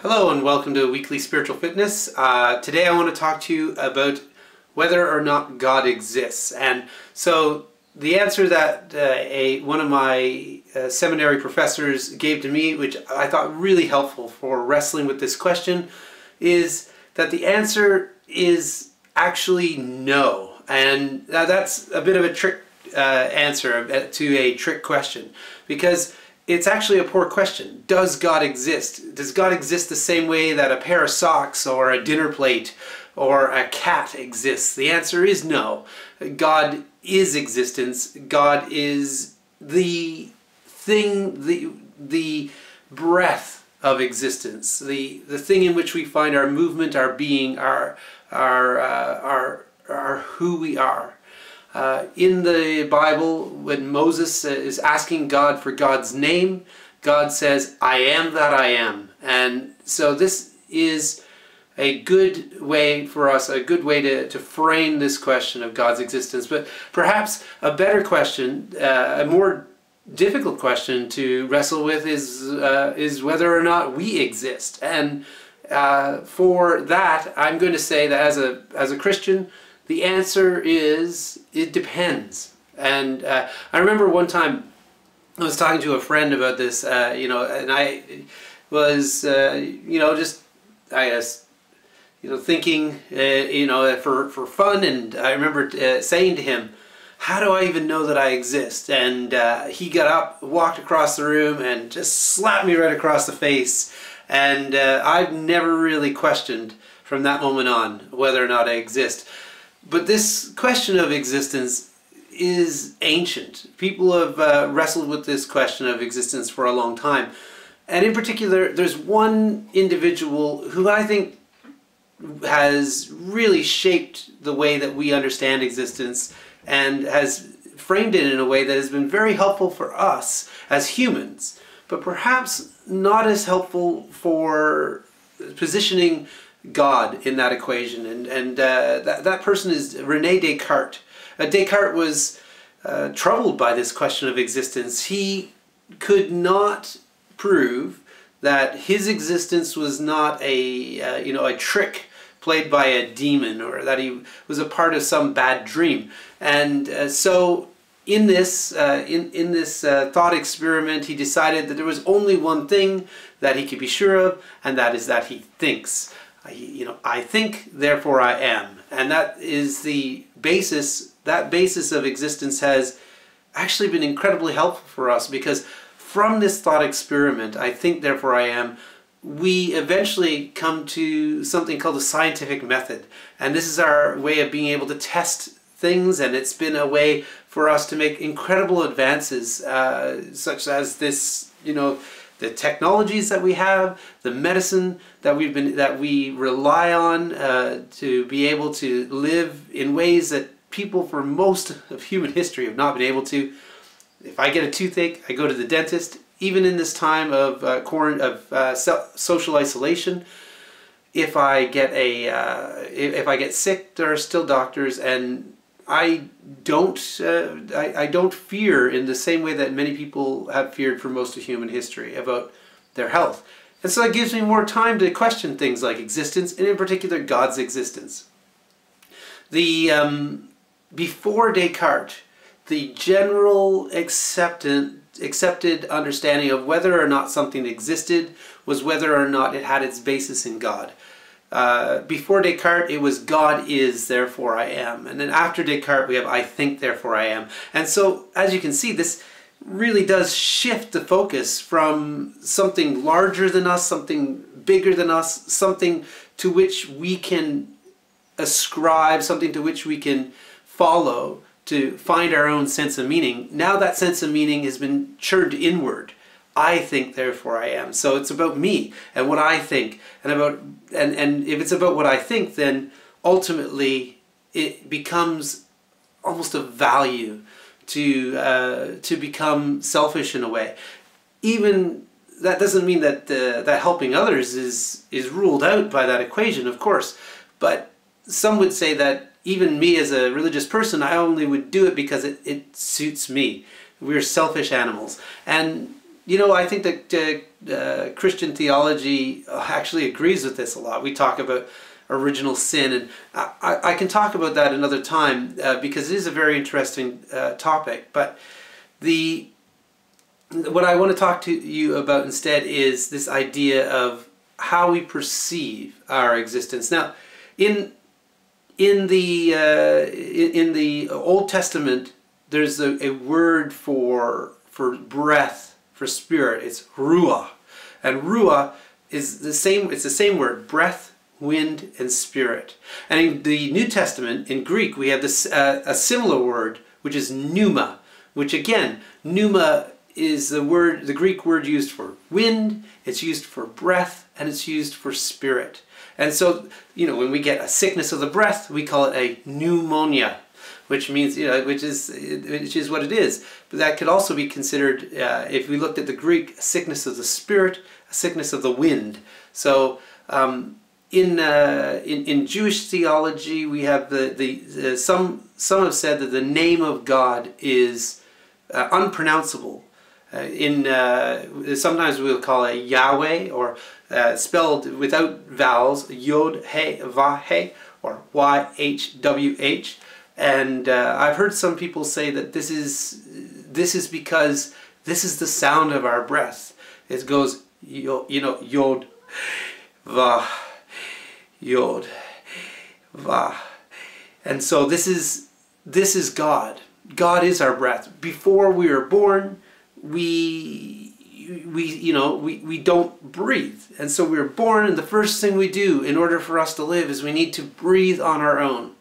Hello and welcome to Weekly Spiritual Fitness. Today I want to talk to you about whether or not God exists. And so the answer that one of my seminary professors gave to me, which I thought really helpful for wrestling with this question, is that the answer is actually no. And that's a bit of a trick answer to a trick question, because it's actually a poor question. Does God exist? Does God exist the same way that a pair of socks or a dinner plate or a cat exists? The answer is no. God is existence. God is the thing, the breath of existence, the thing in which we find our movement, our being, our who we are. In the Bible, when Moses is asking God for God's name, God says, "I am that I am." And so this is a good way for us, a good way to frame this question of God's existence. But perhaps a better question, a more difficult question to wrestle with is whether or not we exist. And for that, I'm going to say that as a Christian, the answer is, it depends. And I remember one time I was talking to a friend about this, and I was, thinking, for fun, and I remember saying to him, "How do I even know that I exist?" And he got up, walked across the room, and just slapped me right across the face. And I've never really questioned from that moment on whether or not I exist. But this question of existence is ancient. People have wrestled with this question of existence for a long time. And in particular, there's one individual who I think has really shaped the way that we understand existence and has framed it in a way that has been very helpful for us as humans, but perhaps not as helpful for positioning God in that equation, and that person is René Descartes. Descartes was troubled by this question of existence. He could not prove that his existence was not a trick played by a demon, or that he was a part of some bad dream. And so in this thought experiment, he decided that there was only one thing that he could be sure of, and that is that he thinks. I think, therefore I am. And that is the basis, that basis of existence has actually been incredibly helpful for us, because from this thought experiment, I think, therefore I am, we eventually come to something called the scientific method. And this is our way of being able to test things, and it's been a way for us to make incredible advances, such as this, the technologies that we have, the medicine that we rely on to be able to live in ways that people for most of human history have not been able to. If I get a toothache, I go to the dentist. Even in this time of social isolation, if I get sick, there are still doctors, and I don't fear in the same way that many people have feared for most of human history about their health. And so that gives me more time to question things like existence, and in particular God's existence. Before Descartes, the general accepted understanding of whether or not something existed was whether or not it had its basis in God. Before Descartes, it was God is, therefore I am. And then after Descartes, we have I think, therefore I am. And so, as you can see, this really does shift the focus from something larger than us, something bigger than us, something to which we can ascribe, something to which we can follow to find our own sense of meaning. Now that sense of meaning has been churned inward. I think, therefore I am. So it's about me and what I think, and if it's about what I think, then ultimately it becomes almost a value to become selfish in a way. Even that doesn't mean that that helping others is ruled out by that equation, of course. But some would say that even me as a religious person, I only would do it because it suits me. We're selfish animals. And I think that Christian theology actually agrees with this a lot. We talk about original sin, and I can talk about that another time because it is a very interesting topic. But what I want to talk to you about instead is this idea of how we perceive our existence. Now, in the Old Testament, there's a word for breath, for spirit. It's ruah, and ruah is the same. It's the same word: breath, wind, and spirit. And in the New Testament, in Greek, we have this a similar word, which is pneuma, which again, pneuma is the Greek word used for wind. It's used for breath, and it's used for spirit. And so, when we get a sickness of the breath, we call it a pneumonia, which means, which is what it is. But that could also be considered, if we looked at the Greek, a sickness of the spirit, a sickness of the wind. So, in Jewish theology, we have some have said that the name of God is unpronounceable. Sometimes we'll call it Yahweh, or spelled without vowels, Yod He Vah He, or YHWH. And I've heard some people say that this is because this is the sound of our breath. It goes Yod Vah Yod Vah, and so this is God. God is our breath. Before we were born, we don't breathe, and so we were born, and the first thing we do in order for us to live is we need to breathe on our own.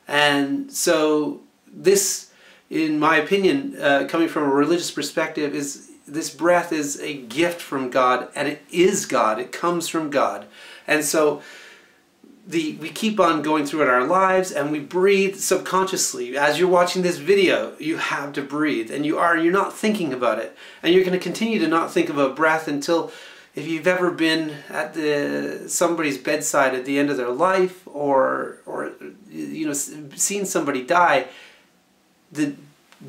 And so this, in my opinion, coming from a religious perspective, is this breath is a gift from God, and it is God. It comes from God. And so we keep on going through our lives, and we breathe subconsciously. As you're watching this video, you have to breathe, and you're not thinking about it. And you're going to continue to not think about breath until, if you've ever been at somebody's bedside at the end of their life, or seen somebody die, the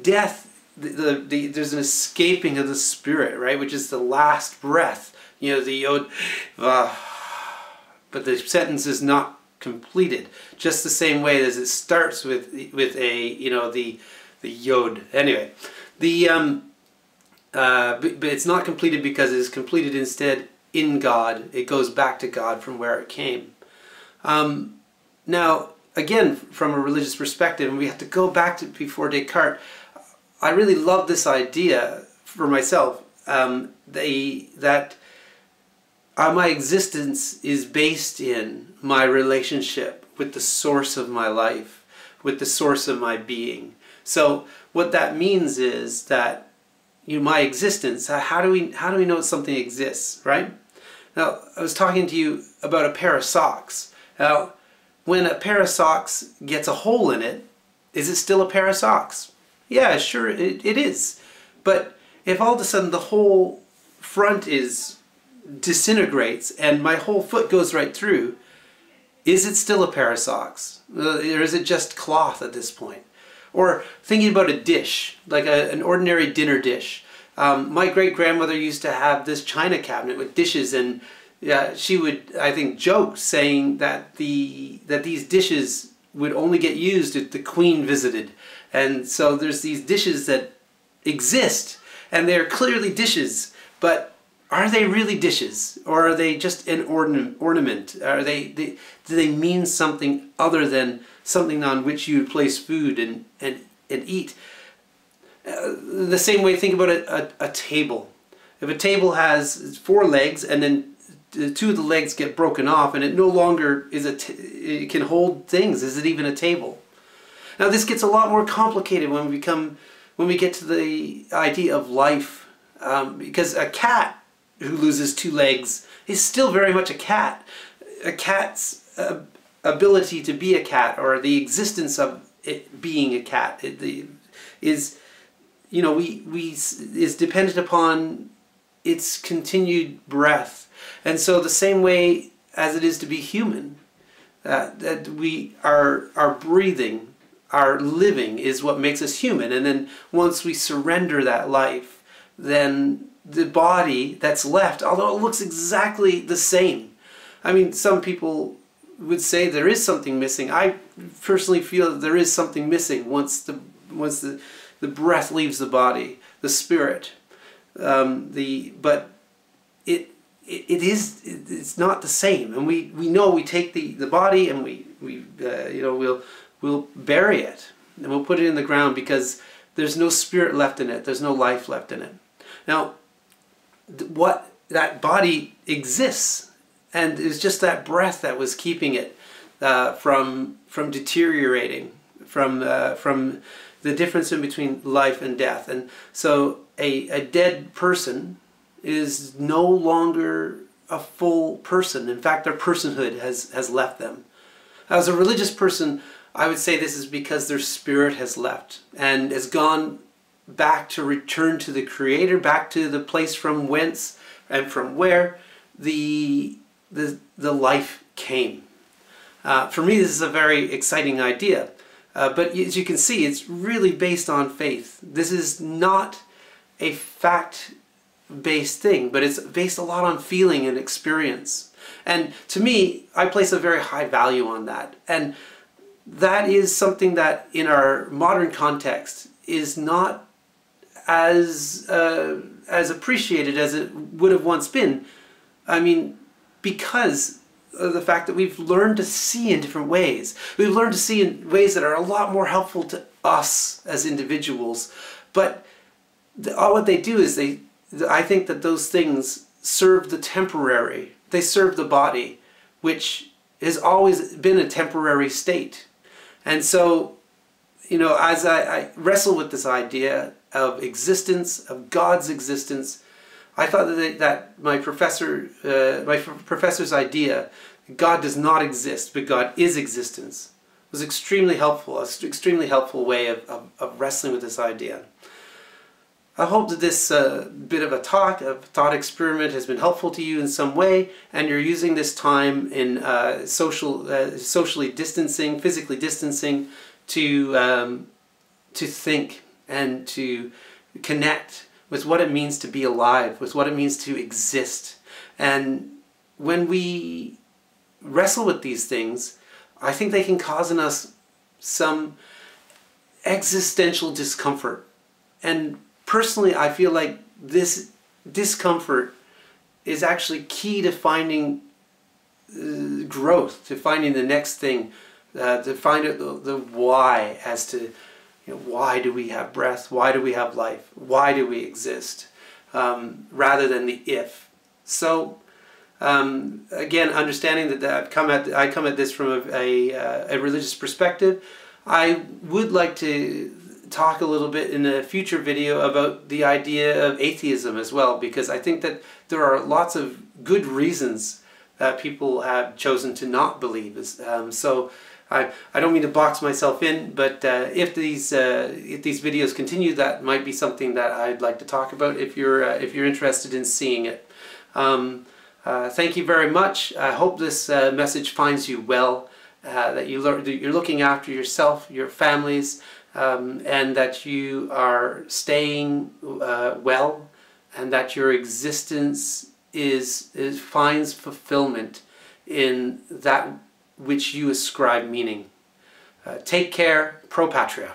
death, there's an escaping of the spirit, right, which is the last breath. The yod, but the sentence is not completed. Just the same way as it starts with the yod. Anyway, but it's not completed because it is completed instead in God. It goes back to God from where it came. Now, again, from a religious perspective, and we have to go back to before Descartes, I really love this idea for myself, that my existence is based in my relationship with the source of my life, with the source of my being. So what that means is that my existence, how do we know something exists, right? Now, I was talking to you about a pair of socks. Now, when a pair of socks gets a hole in it, is it still a pair of socks? Yeah, sure, it is. But if all of a sudden the whole front disintegrates and my whole foot goes right through, is it still a pair of socks? Or is it just cloth at this point? Or thinking about a dish, like an ordinary dinner dish. My great-grandmother used to have this china cabinet with dishes, and she would, I think, joke saying that these dishes would only get used if the Queen visited. And so there's these dishes that exist, and they're clearly dishes, but are they really dishes, or are they just an ornament? Are do they mean something other than something on which you would place food and eat? The same way, think about a table. If a table has 4 legs and then 2 of the legs get broken off and it no longer is it can hold things, is it even a table? Now this gets a lot more complicated when we get to the idea of life, because a cat who loses 2 legs is still very much a cat. A cat's ability to be a cat, or the existence of it being a cat, is dependent upon its continued breath. And so the same way as it is to be human, that we are breathing, our living is what makes us human. And then once we surrender that life, then the body that's left, although it looks exactly the same. I mean, some people would say there is something missing. I personally feel that there is something missing once the breath leaves the body, the spirit. But it's not the same, and we know we take the body and we'll bury it and we'll put it in the ground because there's no spirit left in it. There's no life left in it. Now, what that body exists, and it's just that breath that was keeping it from deteriorating, from the difference in between life and death. And so a dead person is no longer a full person. In fact, their personhood has left them. As a religious person, I would say this is because their spirit has left and has gone back to return to the Creator, back to the place from whence and from where the life came. For me, this is a very exciting idea. But as you can see, it's really based on faith. This is not a fact-based thing, but it's based a lot on feeling and experience. And to me, I place a very high value on that. And that is something that in our modern context is not as appreciated as it would have once been. I mean, because of the fact that we've learned to see in different ways. We've learned to see in ways that are a lot more helpful to us as individuals. But what they do is I think that those things serve the temporary. They serve the body, which has always been a temporary state. And so, you know, as I wrestle with this idea of existence, of God's existence, I thought that my professor's idea, God does not exist, but God is existence, was extremely helpful. An extremely helpful way of wrestling with this idea. I hope that this bit of a thought experiment has been helpful to you in some way, and you're using this time in socially distancing, physically distancing, to think and to connect with what it means to be alive, with what it means to exist. And when we wrestle with these things, I think they can cause in us some existential discomfort. And personally, I feel like this discomfort is actually key to finding growth, to finding the next thing, to find out the why as to, you know, why do we have breath? Why do we have life? Why do we exist? Rather than the if. So, again, understanding that I come at this from a religious perspective, I would like to talk a little bit in a future video about the idea of atheism as well, because I think that there are lots of good reasons that people have chosen to not believe. So I don't mean to box myself in, but if these videos continue, that might be something that I'd like to talk about if you're interested in seeing it. Thank you very much. I hope this message finds you well, that you're looking after yourself, your families, and that you are staying well, and that your existence finds fulfillment in that which you ascribe meaning. Take care. Pro Patria.